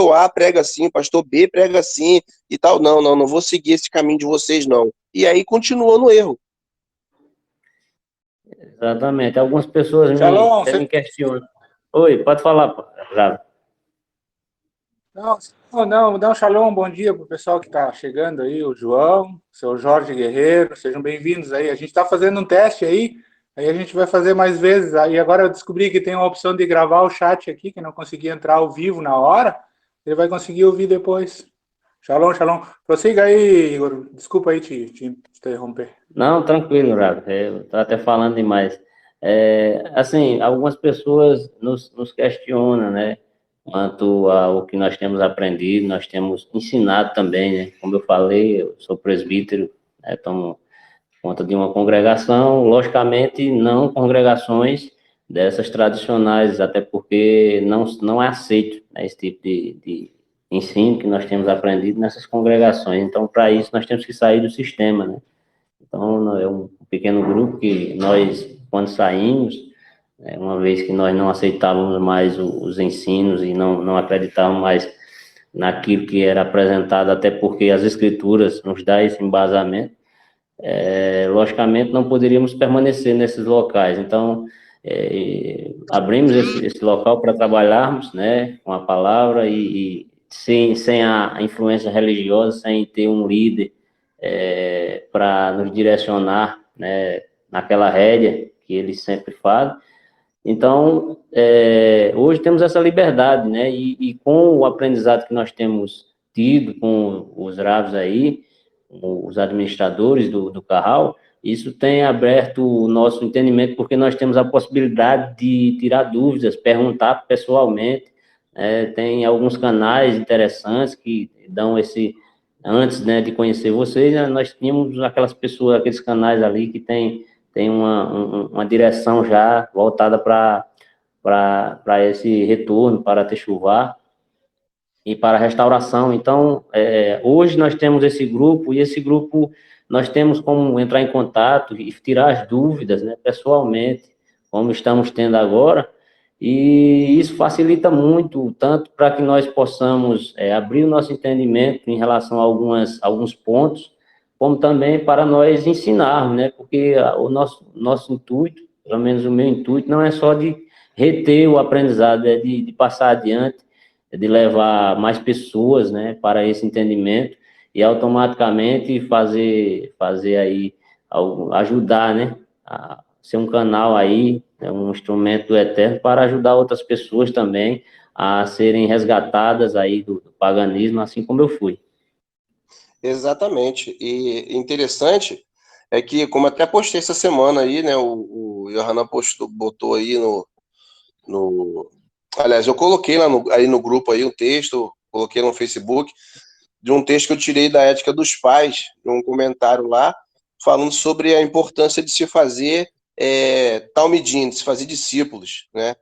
pastor A prega assim, pastor B prega assim e tal. Não vou seguir esse caminho de vocês, não. E aí continua no erro. Exatamente. Algumas pessoas Shalom, até me questionam. Oi, pode falar, Flávio. Não, dá um shalom, bom dia para o pessoal que está chegando aí, o João, o seu Jorge Guerreiro, sejam bem-vindos aí. A gente está fazendo um teste aí a gente vai fazer mais vezes. Aí agora eu descobri que tem uma opção de gravar o chat aqui, que não consegui entrar ao vivo na hora, ele vai conseguir ouvir depois. Shalom, shalom. Prossiga aí, Igor. Desculpa aí te interromper. Não, tranquilo, Rafa. Eu estou até falando demais. Assim, algumas pessoas nos questionam, né? Quanto ao que nós temos aprendido, nós temos ensinado também, né? Como eu falei, eu sou presbítero, né? Tomo conta de uma congregação, logicamente não congregações dessas tradicionais, até porque não é aceito, né, esse tipo de ensino que nós temos aprendido nessas congregações. Então, para isso, nós temos que sair do sistema, né? Então, é um pequeno grupo que nós, quando saímos, uma vez que nós não aceitávamos mais os ensinos e não acreditávamos mais naquilo que era apresentado, até porque as escrituras nos dão esse embasamento, logicamente não poderíamos permanecer nesses locais. Então, abrimos esse local para trabalharmos, né, com a palavra e sem a influência religiosa, sem ter um líder para nos direcionar, né, naquela rédea que ele sempre fala. Então, hoje temos essa liberdade, né, e com o aprendizado que nós temos tido com os ravos aí, os administradores do Carral, isso tem aberto o nosso entendimento, porque nós temos a possibilidade de tirar dúvidas, perguntar pessoalmente, tem alguns canais interessantes que dão antes, né, de conhecer vocês, né, nós tínhamos aquelas pessoas, aqueles canais ali que tem uma direção já voltada para esse retorno, para Techuvá, e para a restauração. Então, hoje nós temos esse grupo, e esse grupo nós temos como entrar em contato e tirar as dúvidas, né, pessoalmente, como estamos tendo agora, e isso facilita muito, tanto para que nós possamos abrir o nosso entendimento em relação a alguns pontos, como também para nós ensinarmos, né, porque o nosso intuito, pelo menos o meu intuito, não é só de reter o aprendizado, é de passar adiante, de levar mais pessoas, né, para esse entendimento e automaticamente fazer aí, ajudar, né, a ser um canal aí, né, um instrumento do Eterno para ajudar outras pessoas também a serem resgatadas aí do paganismo, assim como eu fui. Exatamente. E interessante é que, como até postei essa semana aí, né, o Yohanan botou aí aliás, eu coloquei aí no grupo aí um texto, coloquei no Facebook, de um texto que eu tirei da Ética dos Pais, de um comentário lá, falando sobre a importância de se fazer talmidim, de se fazer discípulos, né?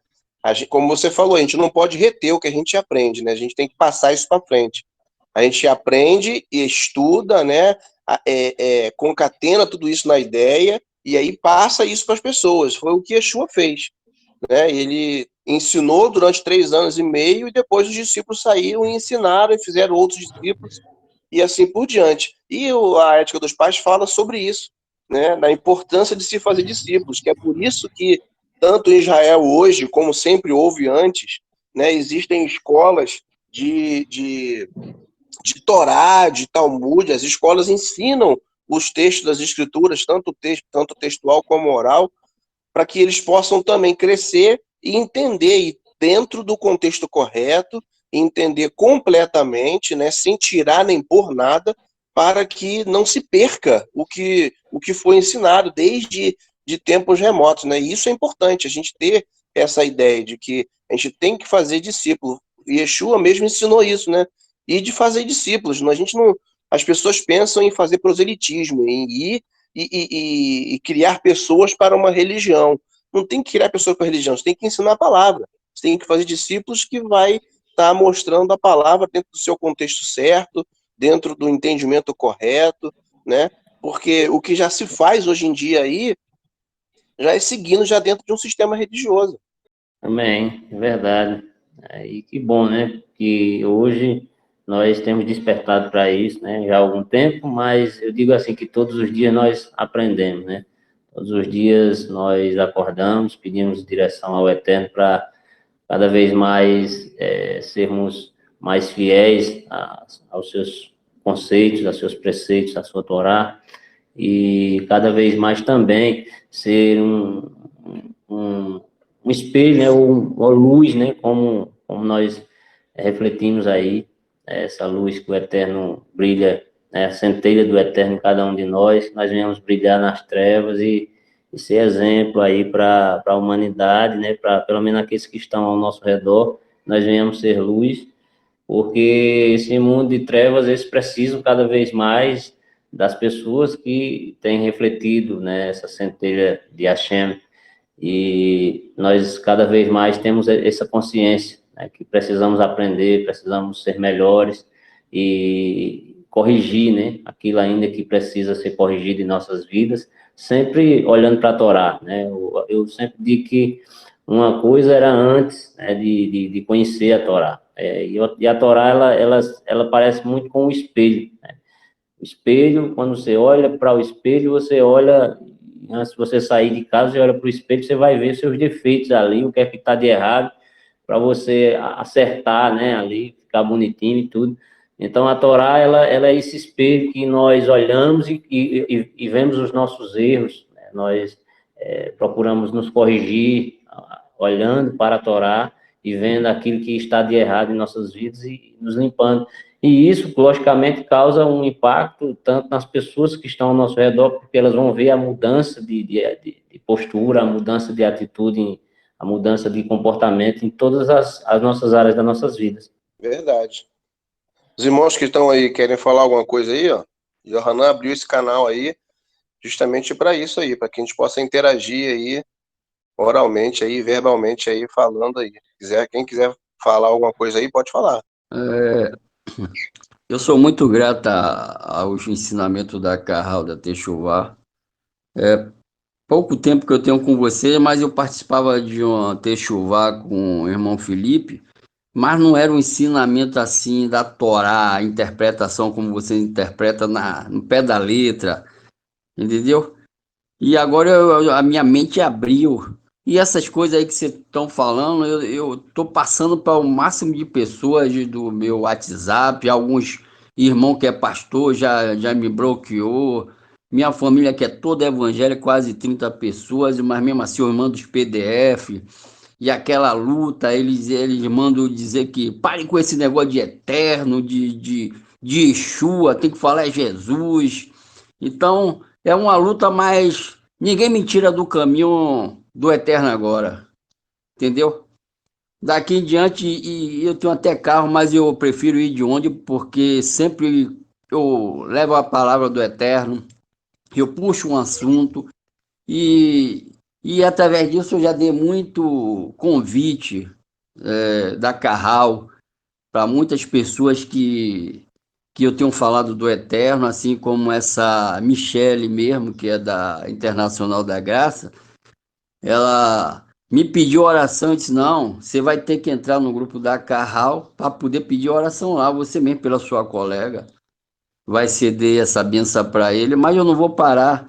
Como você falou, a gente não pode reter o que a gente aprende, né? A gente tem que passar isso para frente. A gente aprende e estuda, né? Concatena tudo isso na ideia e aí passa isso para as pessoas. Foi o que Yeshua fez, né? Ele ensinou durante 3 anos e meio e depois os discípulos saíram e ensinaram e fizeram outros discípulos e assim por diante. E a Ética dos Pais fala sobre isso, né? Da importância de se fazer discípulos, que é por isso que tanto em Israel hoje, como sempre houve antes, né? Existem escolas de Torá, de Talmud, as escolas ensinam os textos das escrituras, tanto textual como oral, para que eles possam também crescer e entender, e dentro do contexto correto, entender completamente, né, sem tirar nem pôr nada, para que não se perca o que foi ensinado desde de tempos remotos, né? E isso é importante, a gente ter essa ideia de que a gente tem que fazer discípulo. Yeshua mesmo ensinou isso, né? E de fazer discípulos. A gente não, as pessoas pensam em fazer proselitismo, em ir e criar pessoas para uma religião. Não tem que criar pessoas para religião, você tem que ensinar a palavra. Você tem que fazer discípulos que vai estar mostrando a palavra dentro do seu contexto certo, dentro do entendimento correto, né? Porque o que já se faz hoje em dia aí já é seguindo já dentro de um sistema religioso. Também, é verdade. E que bom, né? Que hoje nós temos despertado para isso, né? Já há algum tempo, mas eu digo assim que todos os dias nós aprendemos, né? Todos os dias nós acordamos, pedimos direção ao Eterno para cada vez mais sermos mais fiéis aos seus conceitos, aos seus preceitos, à sua Torá, e cada vez mais também ser um, um espelho, né, ou uma luz, né, como nós refletimos aí, essa luz que o Eterno brilha, né, a centelha do Eterno em cada um de nós venhamos brilhar nas trevas e ser exemplo aí para a humanidade, né, para pelo menos aqueles que estão ao nosso redor, nós venhamos ser luz, porque esse mundo de trevas, eles precisam cada vez mais das pessoas que têm refletido, né, essa centelha de Hashem, e nós cada vez mais temos essa consciência, né, que precisamos aprender, precisamos ser melhores e corrigir, né, aquilo ainda que precisa ser corrigido em nossas vidas, sempre olhando para a Torá, né? Eu sempre digo que uma coisa era antes, né, de conhecer a Torá, e a Torá ela parece muito com o espelho, né? O espelho, quando você olha para o espelho, você olha, antes de você sair de casa, você olha para o espelho, você vai ver seus defeitos ali, o que é que está de errado, para você acertar, né, ali, ficar bonitinho e tudo. Então, a Torá, ela é esse espelho que nós olhamos e vemos os nossos erros, né? Nós procuramos nos corrigir, olhando para a Torá e vendo aquilo que está de errado em nossas vidas e nos limpando. E isso, logicamente, causa um impacto tanto nas pessoas que estão ao nosso redor, porque elas vão ver a mudança de postura, a mudança de atitude, a mudança de comportamento em todas as nossas áreas das nossas vidas. Verdade. Os irmãos que estão aí querem falar alguma coisa aí, ó. Johanan abriu esse canal aí justamente para isso aí, para que a gente possa interagir aí oralmente aí, verbalmente aí, falando aí. Quem quiser falar alguma coisa aí, pode falar. Eu sou muito grata aos ensinamentos da Carral, da Techuvá. Pouco tempo que eu tenho com você, mas eu participava de uma Techuvá com o irmão Felipe, mas não era um ensinamento assim da Torá, a interpretação como você interpreta no pé da letra, entendeu? E agora a minha mente abriu. E essas coisas aí que vocês estão falando, eu estou passando para o máximo de pessoas do meu WhatsApp, alguns irmãos que é pastor já me bloqueou. Minha família que é toda evangélica, quase 30 pessoas, mas mesmo assim eu mando os PDF. E aquela luta, eles mandam dizer que parem com esse negócio de eterno, de Yeshua, tem que falar é Jesus. Então, é uma luta, mas ninguém me tira do caminho do eterno agora, entendeu? Daqui em diante, e eu tenho até carro, mas eu prefiro ir de onde, porque sempre eu levo a palavra do eterno, eu puxo um assunto, e através disso eu já dei muito convite da Carral para muitas pessoas que eu tenho falado do Eterno, assim como essa Michele mesmo, que é da Internacional da Graça, ela me pediu oração e disse, não, você vai ter que entrar no grupo da Carral para poder pedir oração lá, você mesmo, pela sua colega, vai ceder essa benção para ele, mas eu não vou parar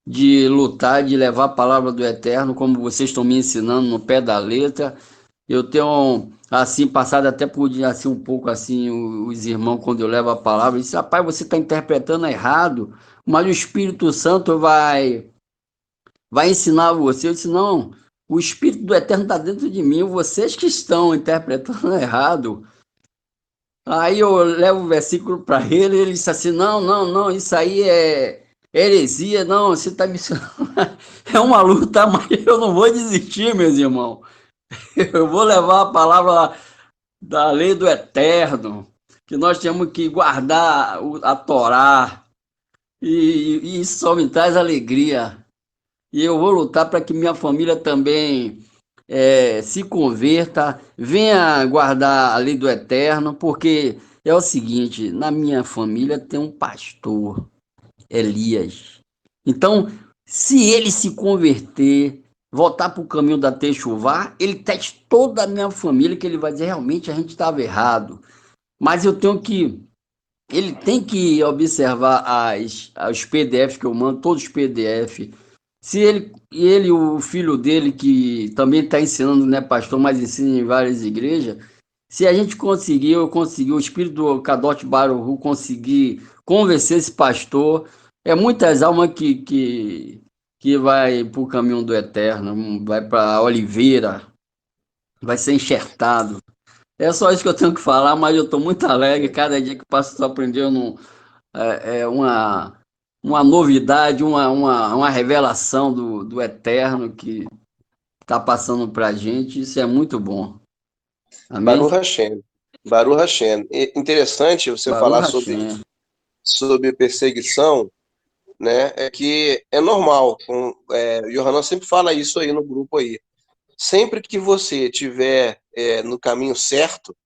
de lutar, de levar a palavra do Eterno, como vocês estão me ensinando no pé da letra. Eu tenho, assim, passado até por assim, um pouco assim, os irmãos, quando eu levo a palavra, dizem, rapaz, você está interpretando errado, mas o Espírito Santo vai ensinar você. Eu disse, não, o Espírito do Eterno está dentro de mim, vocês que estão interpretando errado. Aí eu levo o versículo para ele disse assim, não, não, não, isso aí é heresia, não, você está me ensinando. É uma luta, mas eu não vou desistir, meus irmãos. Eu vou levar a palavra da lei do eterno, que nós temos que guardar a Torá, e isso só me traz alegria. E eu vou lutar para que minha família também se converta, venha guardar a lei do eterno, porque é o seguinte, na minha família tem um pastor, Elias. Então, se ele se converter, voltar para o caminho da Techuvá, ele teste toda a minha família, que ele vai dizer, realmente a gente estava errado. Mas ele tem que observar os PDFs que eu mando, todos os PDFs. Se ele, o filho dele, que também está ensinando, não é pastor, mas ensina em várias igrejas, se a gente conseguir, eu consegui, o espírito do Kadosh Baruch Hu conseguir convencer esse pastor, é muitas almas que vai para o caminho do eterno, vai para a oliveira, vai ser enxertado. É só isso que eu tenho que falar, mas eu estou muito alegre. Cada dia que passo, estou aprendendo uma novidade, uma revelação do eterno que está passando para a gente. Isso é muito bom. Amém? Baruch Hashem. Baruch Hashem. Interessante você Baruch falar Hashem. sobre perseguição, né? É que é normal. O Yohanan sempre fala isso aí no grupo aí. Sempre que você estiver no caminho certo,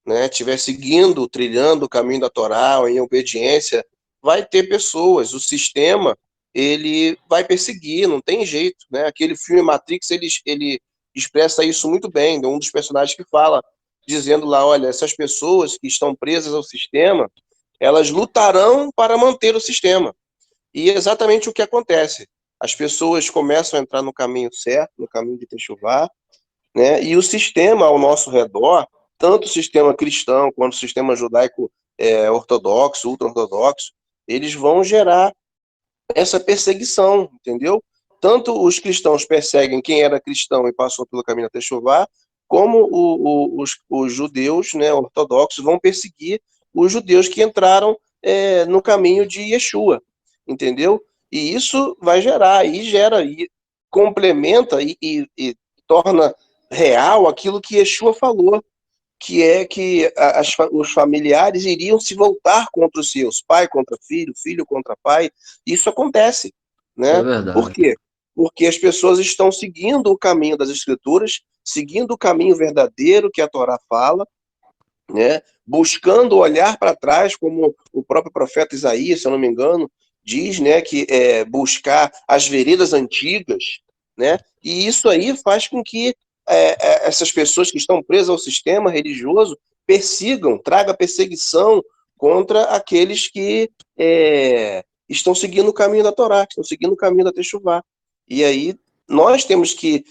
né, estiver seguindo, trilhando o caminho da Torá, ou em obediência, vai ter pessoas, o sistema, ele vai perseguir, não tem jeito, né? Aquele filme Matrix, ele expressa isso muito bem, um dos personagens que fala, dizendo lá, olha, essas pessoas que estão presas ao sistema, elas lutarão para manter o sistema. E é exatamente o que acontece. As pessoas começam a entrar no caminho certo, no caminho de Techuvá, né? E o sistema ao nosso redor, tanto o sistema cristão quanto o sistema judaico ortodoxo, ultra-ortodoxo, eles vão gerar essa perseguição, entendeu? Tanto os cristãos perseguem quem era cristão e passou pelo caminho da Techuvá, como os judeus, né, ortodoxos, vão perseguir os judeus que entraram no caminho de Yeshua, entendeu? E isso vai gerar, e complementa e torna real aquilo que Yeshua falou, que é que os familiares iriam se voltar contra os seus, pai contra filho, filho contra pai. Isso acontece, né? É verdade. Por quê? Porque as pessoas estão seguindo o caminho das Escrituras, seguindo o caminho verdadeiro que a Torá fala, né? Buscando olhar para trás, como o próprio profeta Isaías, se eu não me engano, diz, né, que buscar as veredas antigas, né? E isso aí faz com que essas pessoas que estão presas ao sistema religioso traga perseguição contra aqueles que estão seguindo o caminho da Torá, que estão seguindo o caminho da Techuvá. E aí nós que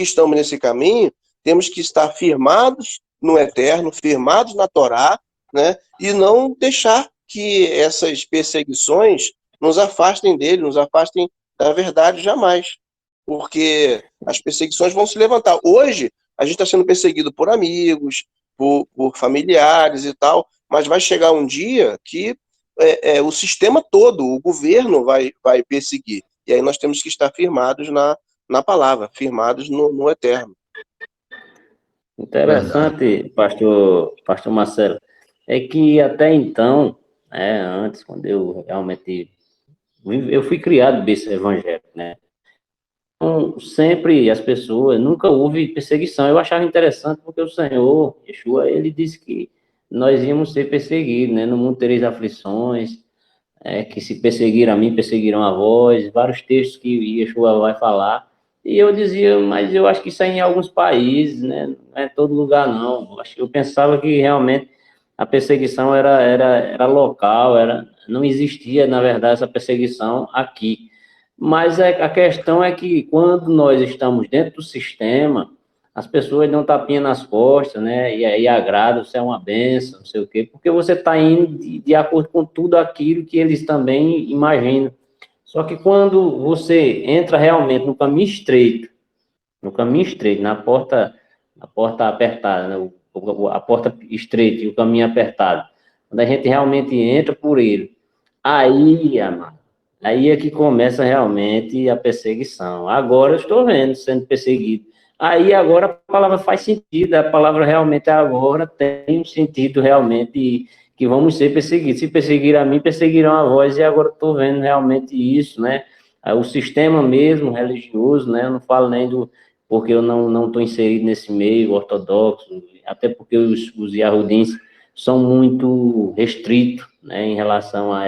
estamos nesse caminho, temos que estar firmados no eterno, firmados na Torá, né? E não deixar que essas perseguições nos afastem dele, nos afastem da verdade jamais. Porque as perseguições vão se levantar. Hoje, a gente está sendo perseguido por amigos, por familiares e tal, mas vai chegar um dia que o sistema todo, o governo vai perseguir. E aí nós temos que estar firmados na palavra, firmados no eterno. Interessante, pastor Marcelo, é que até então, antes, quando eu realmente... Eu fui criado berço evangélico, né? Então, sempre as pessoas, nunca houve perseguição. Eu achava interessante porque o Senhor, Yeshua, ele disse que nós íamos ser perseguidos, né? No mundo tereis aflições, que se perseguiram a mim, perseguirão a vós, vários textos que Yeshua vai falar. E eu dizia, mas eu acho que isso aí em alguns países, né? Não é em todo lugar, não. Eu pensava que realmente a perseguição era local, não existia, na verdade, essa perseguição aqui. Mas a questão é que quando nós estamos dentro do sistema, as pessoas dão tapinha nas costas, né? E aí agrada, você é uma benção, não sei o quê, porque você está indo de acordo com tudo aquilo que eles também imaginam. Só que quando você entra realmente no caminho estreito, na porta apertada, né? A porta estreita e o caminho apertado, quando a gente realmente entra por ele, aí, amado, aí é que começa realmente a perseguição. Agora eu estou vendo sendo perseguido. Aí agora a palavra faz sentido, a palavra realmente agora tem um sentido realmente que vamos ser perseguidos. Se perseguir a mim, perseguirão a vós, e agora estou vendo realmente isso, né? O sistema mesmo religioso, né? Eu não falo nem porque eu não estou inserido nesse meio ortodoxo, até porque os Yahudins são muito restritos, né? Em relação a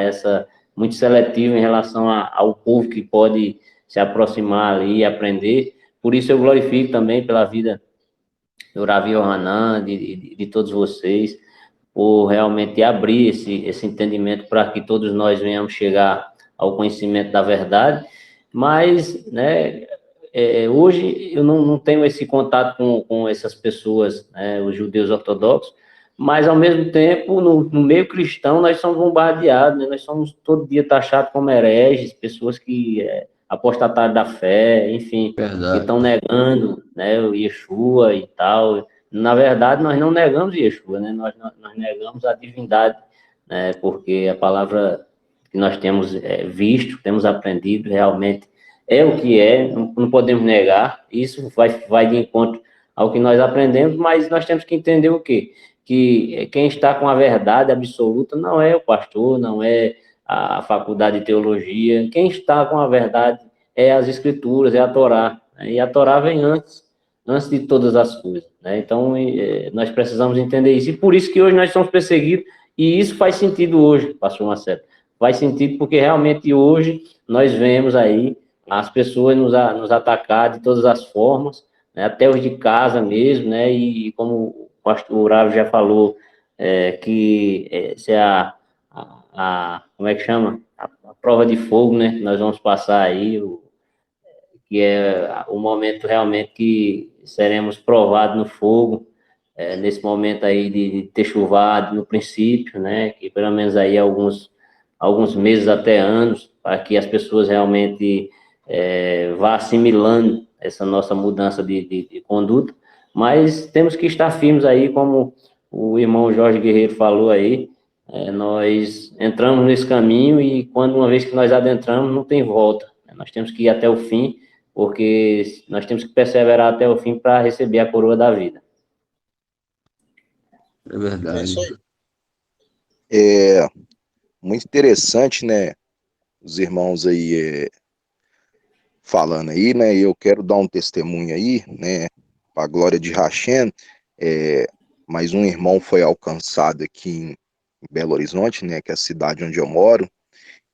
muito seletivo em relação ao povo que pode se aproximar ali e aprender, por isso eu glorifico também pela vida do Ravi Yohanan, de todos vocês, por realmente abrir esse entendimento para que todos nós venhamos chegar ao conhecimento da verdade. Mas, né, hoje eu não tenho esse contato com essas pessoas, né, os judeus ortodoxos, mas, ao mesmo tempo, no meio cristão, nós somos bombardeados, né? Nós somos todo dia taxados como hereges, pessoas que apostataram da fé, enfim, que Verdade. estão negando, né, o Yeshua e tal. Na verdade, nós não negamos Yeshua, né? Nós negamos a divindade, né? Porque a palavra que nós temos visto, temos aprendido, realmente é o que é, não podemos negar. Isso vai de encontro ao que nós aprendemos, mas nós temos que entender o quê? Que quem está com a verdade absoluta não é o pastor, não é a faculdade de teologia. Quem está com a verdade é as escrituras, é a Torá, né? E a Torá vem antes de todas as coisas, né? Então, nós precisamos entender isso. E por isso que hoje nós somos perseguidos, e isso faz sentido hoje, pastor Marcelo. Faz sentido porque realmente hoje nós vemos aí as pessoas nos atacar de todas as formas, né? Até os de casa mesmo, né? E como o pastor Uravo já falou, que se como é que chama? A prova de fogo, né? Nós vamos passar aí, que é o momento realmente que seremos provados no fogo, nesse momento aí de ter chuvado no princípio, né? Que pelo menos aí alguns meses até anos, para que as pessoas realmente vá assimilando essa nossa mudança de conduta, mas temos que estar firmes aí, como o irmão Jorge Guerreiro falou aí, nós entramos nesse caminho e quando uma vez que nós adentramos, não tem volta, né? Nós temos que ir até o fim, porque nós temos que perseverar até o fim para receber a coroa da vida. É verdade. É isso aí. É muito interessante, né? Os irmãos aí falando aí, né? Eu quero dar um testemunho aí, né? Para a glória de Hashem. Mais um irmão foi alcançado aqui em Belo Horizonte, né? Que é a cidade onde eu moro.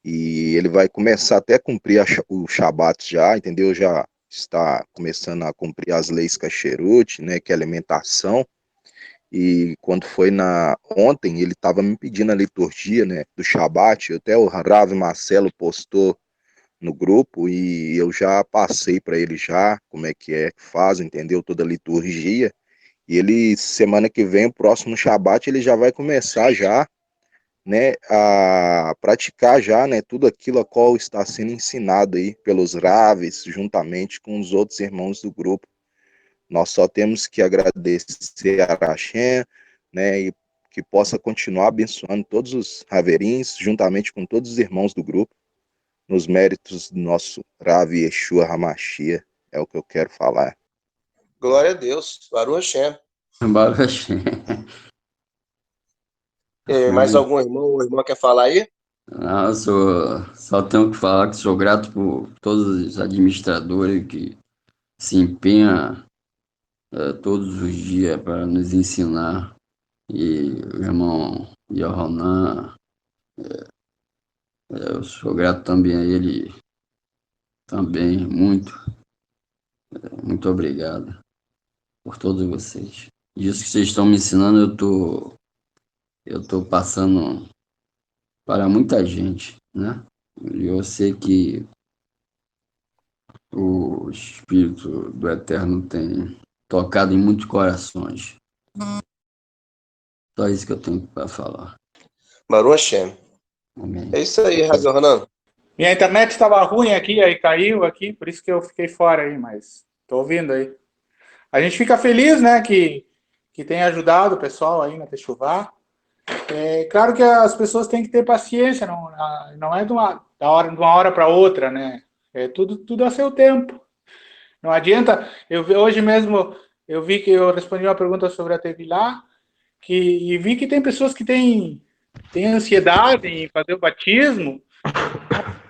E ele vai começar até a cumprir o Shabat já, entendeu? Já está começando a cumprir as leis Kasherut, né? Que é alimentação. E quando foi ontem, ele estava me pedindo a liturgia, né, do Shabat. Até o Rav Marcelo postou no grupo e eu já passei para ele já como é que faz, entendeu? Toda a liturgia. E ele, semana que vem, o próximo Shabat, ele já vai começar já, né, a praticar já, né, tudo aquilo a qual está sendo ensinado aí pelos Raves, juntamente com os outros irmãos do grupo. Nós só temos que agradecer a Hashem, né, e que possa continuar abençoando todos os Raverins, juntamente com todos os irmãos do grupo, nos méritos do nosso Rav Yeshua Hamashia, é o que eu quero falar. Glória a Deus. Baruch Hashem. Baruch. Mais algum irmão ou irmã quer falar aí? Não, só tenho que falar que sou grato por todos os administradores que se empenham todos os dias para nos ensinar. E o irmão Yohanan, eu sou grato também a ele, também, muito obrigado por todos vocês. Isso que vocês estão me ensinando, eu tô passando para muita gente, né? E eu sei que o Espírito do Eterno tem tocado em muitos corações. Só isso que eu tenho para falar. Baruch Hashem. Amém. É isso aí, Rabi Ronan. Minha internet estava ruim aqui, aí caiu aqui, por isso que eu fiquei fora aí, mas tô ouvindo aí. A gente fica feliz, né, que tem ajudado o pessoal aí na Techuvá. É claro que as pessoas têm que ter paciência, não é de uma hora para outra, né? É tudo a seu tempo. Não adianta. Hoje mesmo eu vi que eu respondi uma pergunta sobre a Tevilá, e vi que tem pessoas que têm ansiedade em fazer o batismo.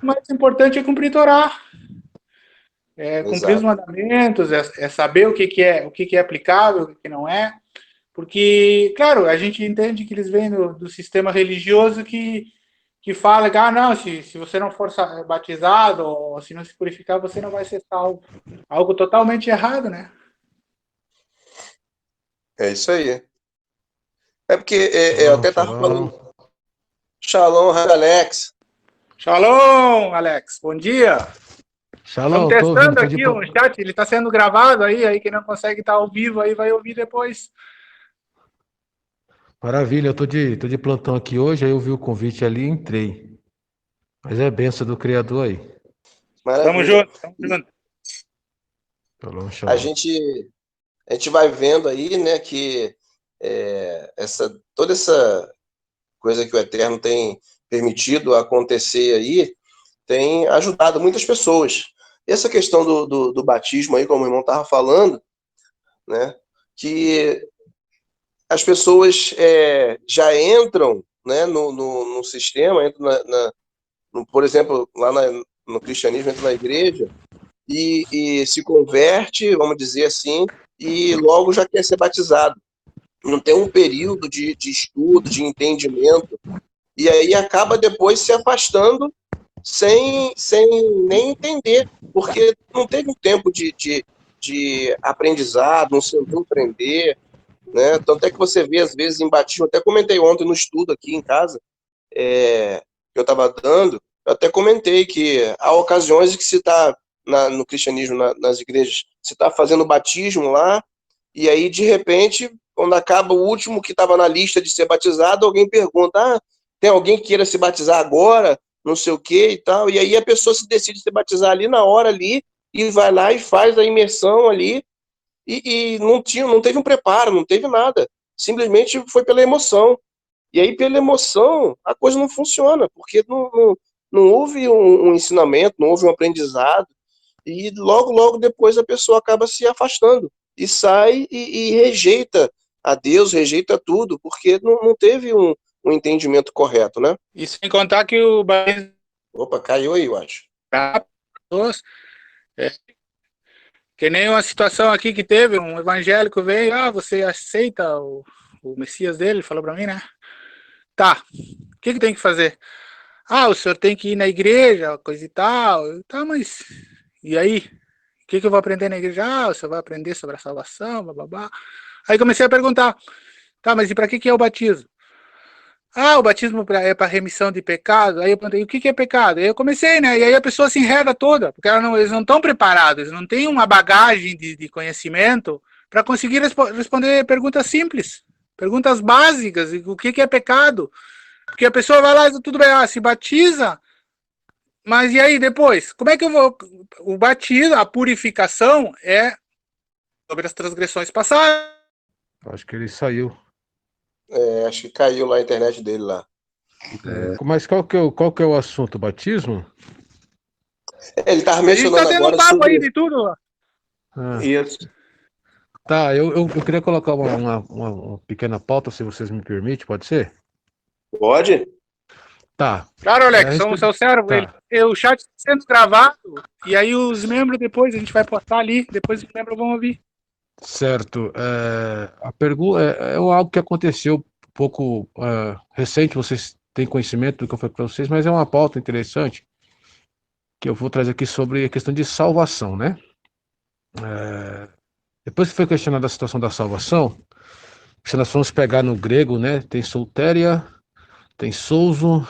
O mais importante é cumprir Torá. Cumprir os mandamentos, é saber o que é aplicável, o que não é. Porque, claro, a gente entende que eles vêm do sistema religioso que que fala que, não, se você não for batizado ou se não se purificar, você não vai ser salvo. Algo totalmente errado, né? É isso aí. É porque eu Shalom, até estava falando. shalom. Shalom, Alex. Shalom, Alex. Bom dia. Estamos Shalom, tô ouvindo, testando tô de... aqui um chat, ele está sendo gravado aí quem não consegue estar ao vivo aí vai ouvir depois. Maravilha, tô de plantão aqui hoje, aí eu vi o convite ali e entrei. Mas é benção do Criador aí. Tamo Maravilha. junto, tamo junto. Shalom, A shalom. gente vai vendo aí, né, que toda essa coisa que o Eterno tem permitido acontecer aí tem ajudado muitas pessoas. Essa questão do batismo aí, como o irmão estava falando, né, que as pessoas já entram, né, no sistema, entram por exemplo, lá no cristianismo, entra na igreja e se converte, vamos dizer assim, e logo já quer ser batizado. Não tem um período de estudo, de entendimento, e aí acaba depois se afastando sem nem entender, porque não teve um tempo de aprendizado, não sentou aprender, né? Tanto é que você vê, às vezes, em batismo, até comentei ontem no estudo aqui em casa, que eu estava dando, eu até comentei que há ocasiões que se está, no cristianismo, nas igrejas, se está fazendo batismo lá, e aí, de repente, quando acaba o último que estava na lista de ser batizado, alguém pergunta, tem alguém que queira se batizar agora? Não sei o que e tal, e aí a pessoa se decide se batizar ali na hora ali, e vai lá e faz a imersão ali, e não teve um preparo, não teve nada, simplesmente foi pela emoção. E aí, pela emoção, a coisa não funciona, porque não houve um ensinamento, não houve um aprendizado, e logo depois a pessoa acaba se afastando, e sai e rejeita a Deus, rejeita tudo, porque não teve um entendimento correto, né? E sem contar que o batismo Opa, caiu aí, eu acho. é que nem uma situação aqui que teve, um evangélico veio, você aceita o Messias dele? Ele falou para mim, né? Tá, o que tem que fazer? O senhor tem que ir na igreja, coisa e tal. Tá, mas e aí? O que eu vou aprender na igreja? O senhor vai aprender sobre a salvação, bababá. Aí comecei a perguntar, tá, mas e para que é o batismo? O batismo é para remissão de pecado. Aí eu perguntei, o que é pecado? Aí eu comecei, né? E aí a pessoa se enreda toda, porque eles não estão preparados, eles não têm uma bagagem de conhecimento para conseguir responder perguntas simples, perguntas básicas, o que é pecado? Porque a pessoa vai lá e tudo bem, se batiza, mas e aí depois? Como é que eu vou... O batismo, a purificação é sobre as transgressões passadas. Acho que ele saiu. Acho que caiu lá a internet dele lá. Mas qual que é o assunto? Batismo? Ele estava A gente está mencionando tendo um agora papo aí sobre de tudo. Ah, isso. tá, eu queria colocar uma pequena pauta, se vocês me permitem, pode ser? Pode? Tá. Claro, A Alex, somos respeito... seu servo. Tá, O chat está sendo gravado e aí os membros depois, a gente vai postar ali, depois os membros vão ouvir. certo. A pergunta é algo que aconteceu um pouco recente, vocês têm conhecimento do que eu falei para vocês, mas é uma pauta interessante que eu vou trazer aqui sobre a questão de salvação, né? Depois que foi questionada a situação da salvação, se nós formos pegar no grego, né, tem soteria, tem souzo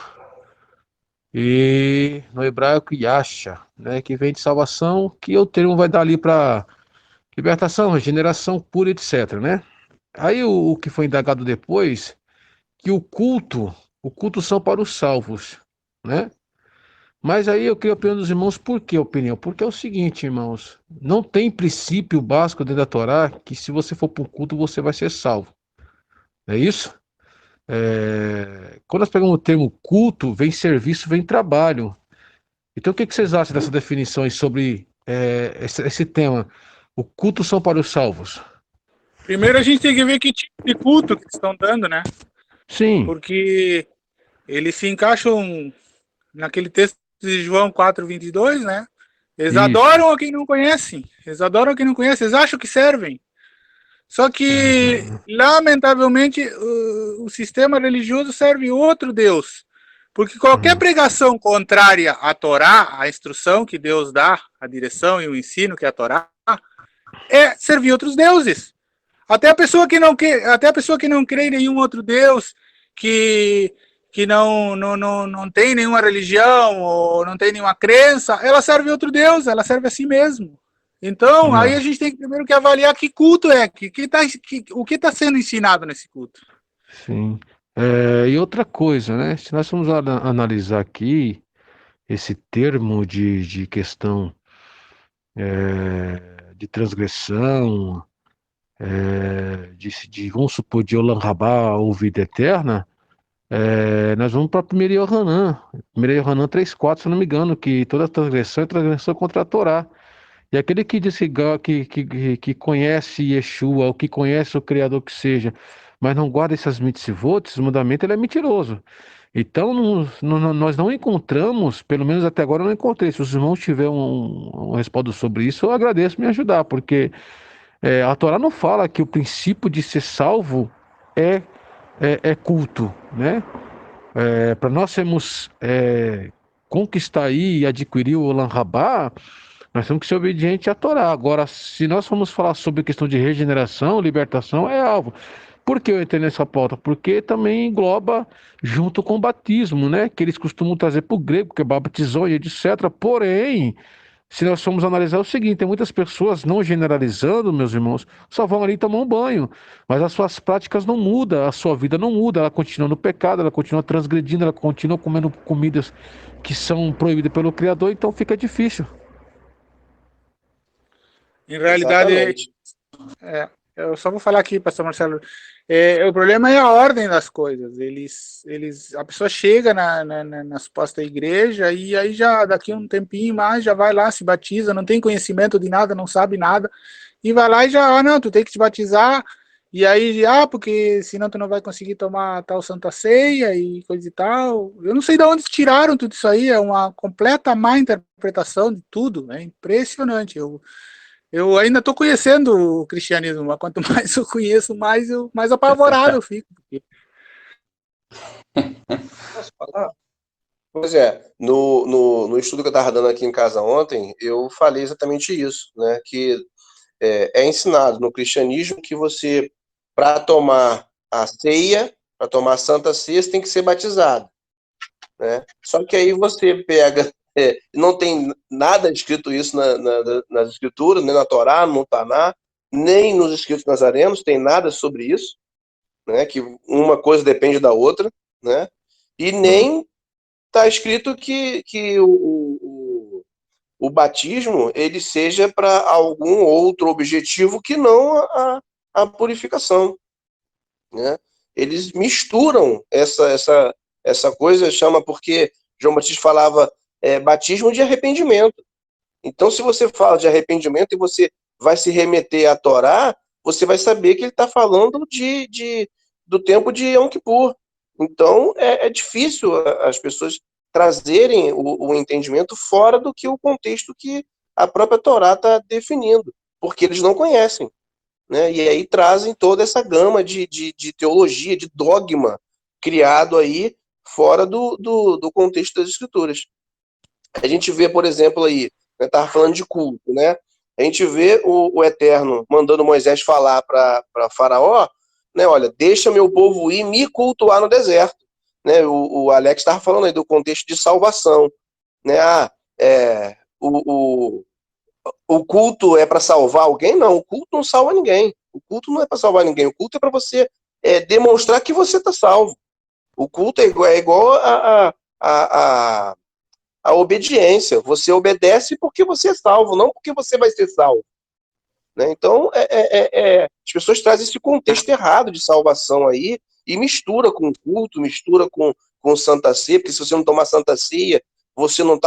e no hebraico yasha, né, que vem de salvação, que o termo vai dar ali para libertação, regeneração pura, etc, né? Aí o que foi indagado depois, que o culto são para os salvos, né? Mas aí eu queria a opinião dos irmãos, por que opinião? Porque é o seguinte, irmãos, não tem princípio básico dentro da Torá que se você for para um culto você vai ser salvo. É isso? Quando nós pegamos o termo culto, vem serviço, vem trabalho. Então o que vocês acham dessa definição aí sobre esse tema? O culto são para os salvos. Primeiro a gente tem que ver que tipo de culto que estão dando, né? Sim, Porque eles se encaixam naquele texto de João 4:22, né? Eles isso. adoram a quem não conhecem. Eles adoram a quem não conhece. Eles acham que servem. Só que, lamentavelmente, o sistema religioso serve outro Deus. Porque qualquer pregação contrária à Torá, à instrução que Deus dá, a direção e o ensino que é a Torá, é servir outros deuses. Até a pessoa que não crê em nenhum outro Deus, que não tem nenhuma religião ou não tem nenhuma crença, ela serve outro Deus, ela serve a si mesmo. Então, aí a gente tem que primeiro que avaliar que culto é, o que está sendo ensinado nesse culto. Sim. E outra coisa, né? Se nós formos analisar aqui esse termo de questão de transgressão, vamos supor, de Olam Rabá ou vida eterna, nós vamos para 1 Yohanan, 1 Yohanan 3,4, se eu não me engano, que toda transgressão é transgressão contra a Torá. E aquele que diz que conhece Yeshua, ou que conhece o Criador que seja, mas não guarda essas mitzvot, esse mandamento, ele é mentiroso. Então, nós não encontramos, pelo menos até agora eu não encontrei. Se os irmãos tiverem um respaldo sobre isso, eu agradeço me ajudar, porque a Torá não fala que o princípio de ser salvo é culto, né? Para nós sermos conquistar aí e adquirir o Olam Rabá, nós temos que ser obedientes à Torá. Agora, se nós formos falar sobre questão de regeneração, libertação, é alvo. Por que eu entrei nessa pauta? Porque também engloba junto com o batismo, né? Que eles costumam trazer para o grego, que é batizou e etc. Porém, se nós formos analisar o seguinte, tem muitas pessoas, não generalizando, meus irmãos, só vão ali tomar um banho, mas as suas práticas não mudam, a sua vida não muda, ela continua no pecado, ela continua transgredindo, ela continua comendo comidas que são proibidas pelo Criador, então fica difícil. Em realidade, eu só vou falar aqui, pastor Marcelo, o problema é a ordem das coisas. A pessoa chega na suposta igreja e aí já daqui a um tempinho mais já vai lá, se batiza, não tem conhecimento de nada, não sabe nada, e vai lá e já, não, tu tem que te batizar, e aí, porque senão tu não vai conseguir tomar tal Santa Ceia e coisa e tal. Eu não sei de onde tiraram tudo isso aí, é uma completa má interpretação de tudo, é impressionante. Eu ainda estou conhecendo o cristianismo, mas quanto mais eu conheço, mais apavorado eu fico. Posso falar? Pois é, no estudo que eu estava dando aqui em casa ontem, eu falei exatamente isso, né? Que é ensinado no cristianismo que você, para tomar a ceia, para tomar a Santa Ceia, você tem que ser batizado, né? Só que aí você pega, não tem nada escrito isso nas escrituras, nem na Torá, no Taná, nem nos escritos nazarenos, tem nada sobre isso, né? Que uma coisa depende da outra, né? E nem está escrito que o batismo ele seja para algum outro objetivo que não a purificação, né? Eles misturam essa coisa, chama porque João Batista falava batismo de arrependimento. Então, se você fala de arrependimento e você vai se remeter à Torá, você vai saber que ele está falando do tempo de Yom Kippur. Então, é difícil as pessoas trazerem o entendimento fora do que o contexto que a própria Torá está definindo, porque eles não conhecem, né? E aí trazem toda essa gama de teologia, de dogma criado aí fora do contexto das Escrituras. A gente vê, por exemplo, aí, né, estava falando de culto, né? A gente vê o Eterno mandando Moisés falar para Faraó, né? Olha, deixa meu povo ir me cultuar no deserto, né? O Alex estava falando aí do contexto de salvação, né? O culto é para salvar alguém? Não, o culto não salva ninguém. O culto não é para salvar ninguém. O culto é para você demonstrar que você está salvo. O culto é igual a obediência. Você obedece porque você é salvo, não porque você vai ser salvo, né? Então, as pessoas trazem esse contexto errado de salvação aí e mistura com culto, mistura com Santa Ceia, porque se você não tomar Santa Ceia, você não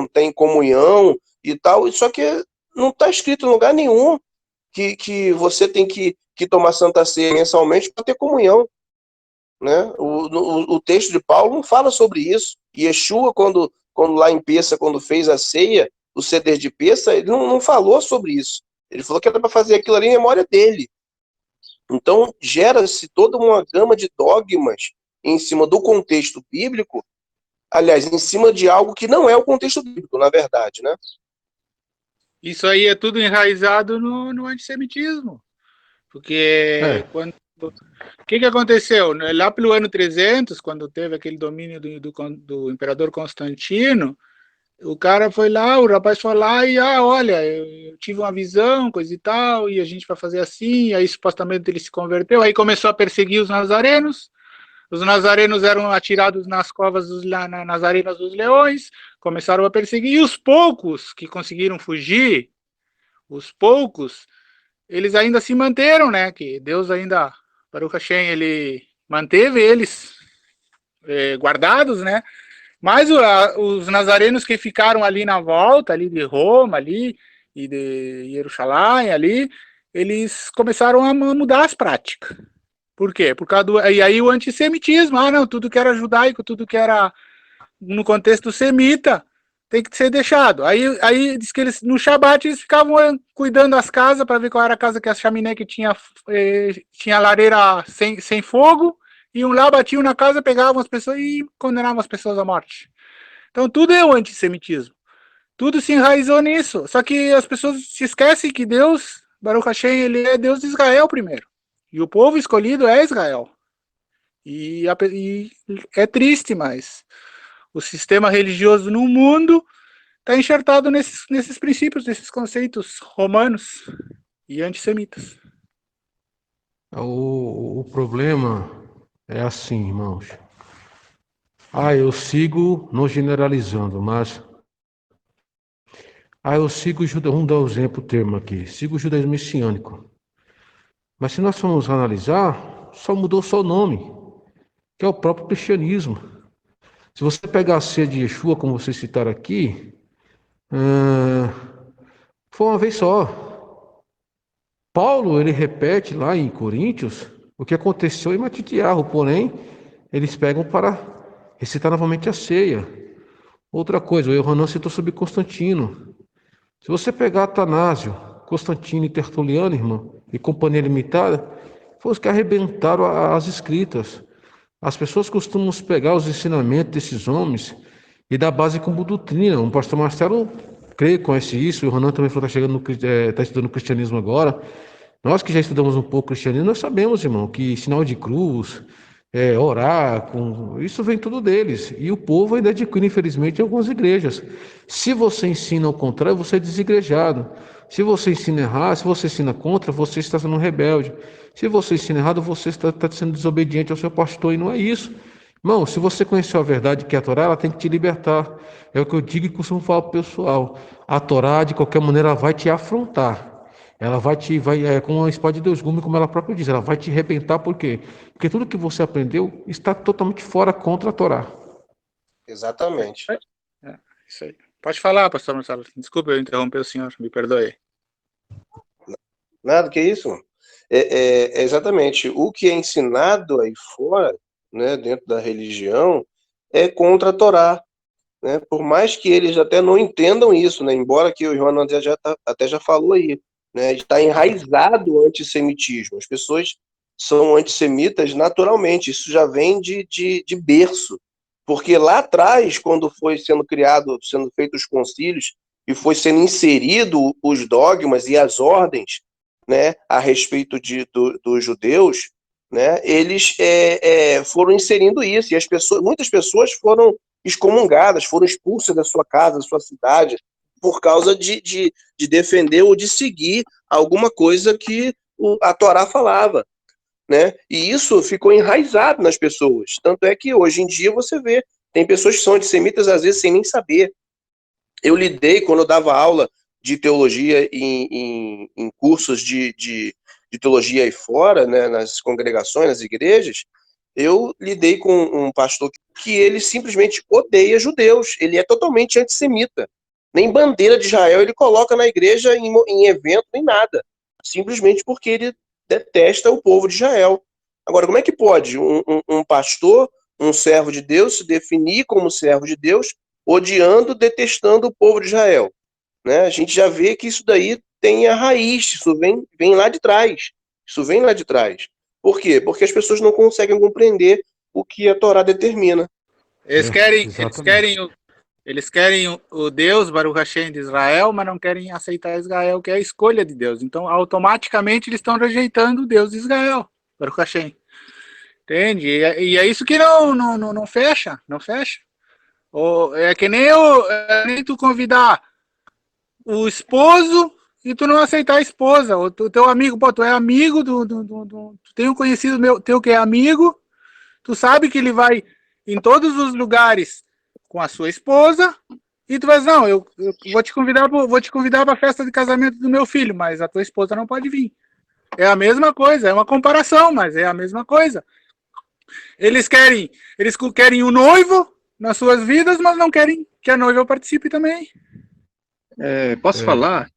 tem comunhão e tal. Só que não está escrito em lugar nenhum que você tem que tomar Santa Ceia mensalmente para ter comunhão, né? O texto de Paulo não fala sobre isso. E Yeshua, quando lá em Peça, quando fez a ceia, o ceder de Peça, ele não falou sobre isso. Ele falou que era para fazer aquilo ali em memória dele. Então, gera-se toda uma gama de dogmas em cima do contexto bíblico aliás, em cima de algo que não é o contexto bíblico, na verdade, né? Isso aí é tudo enraizado no antissemitismo. Porque quando... O que aconteceu? Lá pelo ano 300, quando teve aquele domínio do imperador Constantino, o cara foi lá, o rapaz foi lá e, olha, eu tive uma visão, coisa e tal, e a gente vai fazer assim, e aí supostamente ele se converteu, aí começou a perseguir os nazarenos eram atirados nas covas, nas arenas dos leões, começaram a perseguir, e os poucos que conseguiram fugir, os poucos, eles ainda se manteram, né, que Deus ainda, Baruch Hashem, ele manteve eles guardados, né, mas os nazarenos que ficaram ali na volta, ali de Roma, ali, e de Jerusalém, ali, eles começaram a mudar as práticas. Por quê? Por causa e aí o antissemitismo, não, tudo que era judaico, tudo que era no contexto semita, tem que ser deixado. Aí diz que eles, no Shabat, eles ficavam cuidando das casas para ver qual era a casa que a chaminé que tinha lareira sem fogo, iam lá, batiam na casa, pegavam as pessoas e condenavam as pessoas à morte. Então tudo é o antissemitismo. Tudo se enraizou nisso. Só que as pessoas se esquecem que Deus, Baruch Hashem, ele é Deus de Israel primeiro. E o povo escolhido é Israel. E é triste, mas o sistema religioso no mundo está enxertado nesses princípios, nesses conceitos romanos e antissemitas. O problema é assim, irmãos. Eu sigo, não generalizando, mas... eu sigo o judaísmo, vamos dar um exemplo, o termo aqui. Sigo o judaísmo messiânico. Mas se nós formos analisar, só mudou só o nome, que é o próprio cristianismo. Se você pegar a ceia de Yeshua, como vocês citaram aqui, foi uma vez só. Paulo, ele repete lá em Coríntios o que aconteceu em Matitiarro, porém, eles pegam para recitar novamente a ceia. Outra coisa, o Yohanan citou sobre Constantino. Se você pegar Atanásio, Constantino e Tertuliano, irmão, e Companhia Limitada, foram os que arrebentaram as escritas. As pessoas costumam pegar os ensinamentos desses homens e dar base como doutrina. O pastor Marcelo conhece isso, o Yohanan também falou que está estudando o cristianismo agora. Nós que já estudamos um pouco o cristianismo, nós sabemos, irmão, que sinal de cruz, orar, isso vem tudo deles. E o povo ainda adquire, infelizmente, em algumas igrejas. Se você ensina ao contrário, você é desigrejado. Se você ensina errado, se você ensina contra, você está sendo rebelde. Se você ensina errado, você está sendo desobediente ao seu pastor, e não é isso. Irmão, se você conheceu a verdade que é a Torá, ela tem que te libertar. É o que eu digo e costumo falar para o pessoal. A Torá, de qualquer maneira, ela vai te afrontar. Ela vai como uma espada de Deus gume, como ela própria diz, ela vai te arrebentar, por quê? Porque tudo que você aprendeu está totalmente fora contra a Torá. Exatamente. Isso aí. Pode falar, pastor Marcelo. Desculpa eu interromper o senhor, me perdoe. Nada, que isso? Exatamente. O que é ensinado aí fora, né, dentro da religião, é contra a Torá. Né? Por mais que eles até não entendam isso, né? Embora que o João até já falou aí, né? Está enraizado o antissemitismo. As pessoas são antissemitas naturalmente, isso já vem de berço. Porque lá atrás, quando foi sendo sendo feitos os concílios, e foi sendo inserido os dogmas e as ordens, né, a respeito dos judeus, né, eles foram inserindo isso, e muitas pessoas foram excomungadas, foram expulsas da sua casa, da sua cidade, por causa de defender ou de seguir alguma coisa que a Torá falava. Né? E isso ficou enraizado nas pessoas. Tanto é que hoje em dia você vê, tem pessoas que são antissemitas às vezes sem nem saber. Eu lidei, quando eu dava aula de teologia em cursos de teologia aí fora, né, nas congregações, nas igrejas, eu lidei com um pastor que ele simplesmente odeia judeus, ele é totalmente antissemita. Nem bandeira de Israel ele coloca na igreja, em evento, nem nada. Simplesmente porque ele detesta o povo de Israel. Agora, como é que pode um pastor, um servo de Deus, se definir como servo de Deus, odiando, detestando o povo de Israel? Né? A gente já vê que isso daí tem a raiz, isso vem lá de trás. Isso vem lá de trás. Por quê? Porque as pessoas não conseguem compreender o que a Torá determina. Eles querem, eles exatamente. querem, eles querem o Deus, Baruch Hashem, de Israel, mas não querem aceitar Israel, que é a escolha de Deus. Então, automaticamente, eles estão rejeitando o Deus de Israel, Baruch Hashem. Entende? E é isso que não fecha, não fecha. Ou é que nem nem tu convidar o esposo e tu não aceitar a esposa. O teu amigo, pô, tu é amigo tu tem um conhecido meu, teu que é amigo, tu sabe que ele vai em todos os lugares com a sua esposa, e tu vai dizer, não, eu vou te convidar para a festa de casamento do meu filho, mas a tua esposa não pode vir. É a mesma coisa, é uma comparação, mas é a mesma coisa. Eles querem o noivo nas suas vidas, mas não querem que a noiva participe também. Posso É, falar?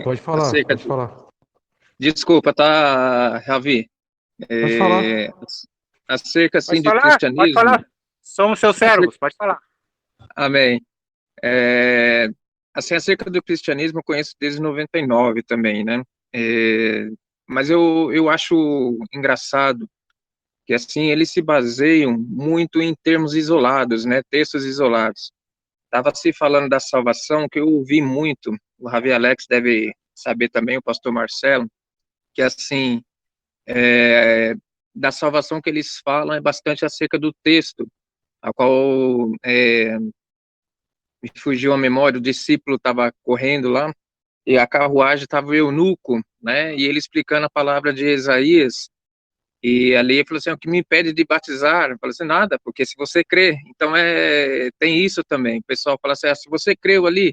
pode falar, Acerca pode falar. Desculpa, tá, Ravi? Pode falar. Acerca, assim, Pode de falar, pode cristianismo, falar. Somos seus servos, pode falar. amém. É, assim, acerca do cristianismo, eu conheço desde 99 também, né? Mas eu acho engraçado que, assim, eles se baseiam muito em termos isolados, né? Textos isolados. Estava se falando da salvação, que eu ouvi muito, o Ravi Alex deve saber também, o pastor Marcelo, que, assim, da salvação que eles falam é bastante acerca do texto, a qual me fugiu a memória, o discípulo estava correndo lá, e a carruagem estava o eunuco, né, e ele explicando a palavra de Isaías, e ali ele falou assim, o que me impede de batizar? Eu falei assim, nada, porque se você crê, então tem isso também, o pessoal fala assim, se você creu ali,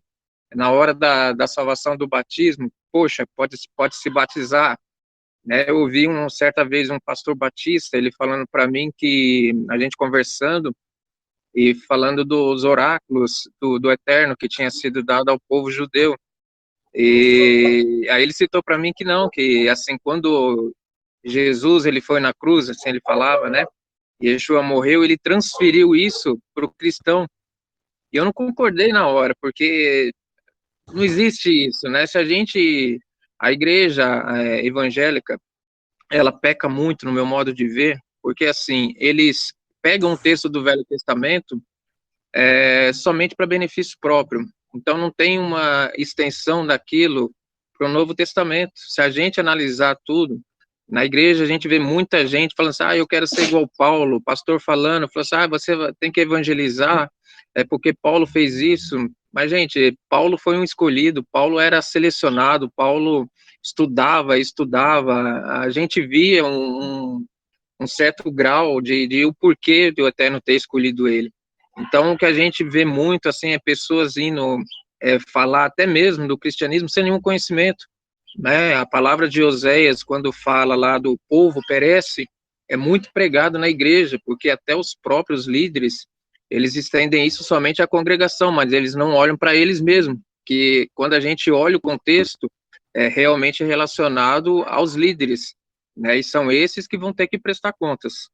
na hora da salvação do batismo, poxa, pode se batizar, né? Eu ouvi certa vez um pastor batista, ele falando para mim que a gente conversando e falando dos oráculos do Eterno que tinha sido dado ao povo judeu. E aí ele citou para mim que não, que assim, quando Jesus ele foi na cruz, assim ele falava, né? E Yeshua morreu, ele transferiu isso para o cristão. E eu não concordei na hora, porque não existe isso, né? A igreja evangélica, ela peca muito no meu modo de ver, porque assim, eles pegam um texto do Velho Testamento somente para benefício próprio. Então não tem uma extensão daquilo para o Novo Testamento. Se a gente analisar tudo, na igreja a gente vê muita gente falando assim, eu quero ser igual Paulo, o pastor falando, falou assim, você tem que evangelizar, porque Paulo fez isso. Mas, gente, Paulo foi um escolhido, Paulo era selecionado, Paulo estudava, a gente via um certo grau de o porquê do Eterno ter escolhido ele. Então, o que a gente vê muito, assim, é pessoas indo falar até mesmo do cristianismo sem nenhum conhecimento, né? A palavra de Oséias, quando fala lá do povo perece, é muito pregado na igreja, porque até os próprios líderes, eles estendem isso somente à congregação, mas eles não olham para eles mesmos, que quando a gente olha o contexto, é realmente relacionado aos líderes, né? E são esses que vão ter que prestar contas.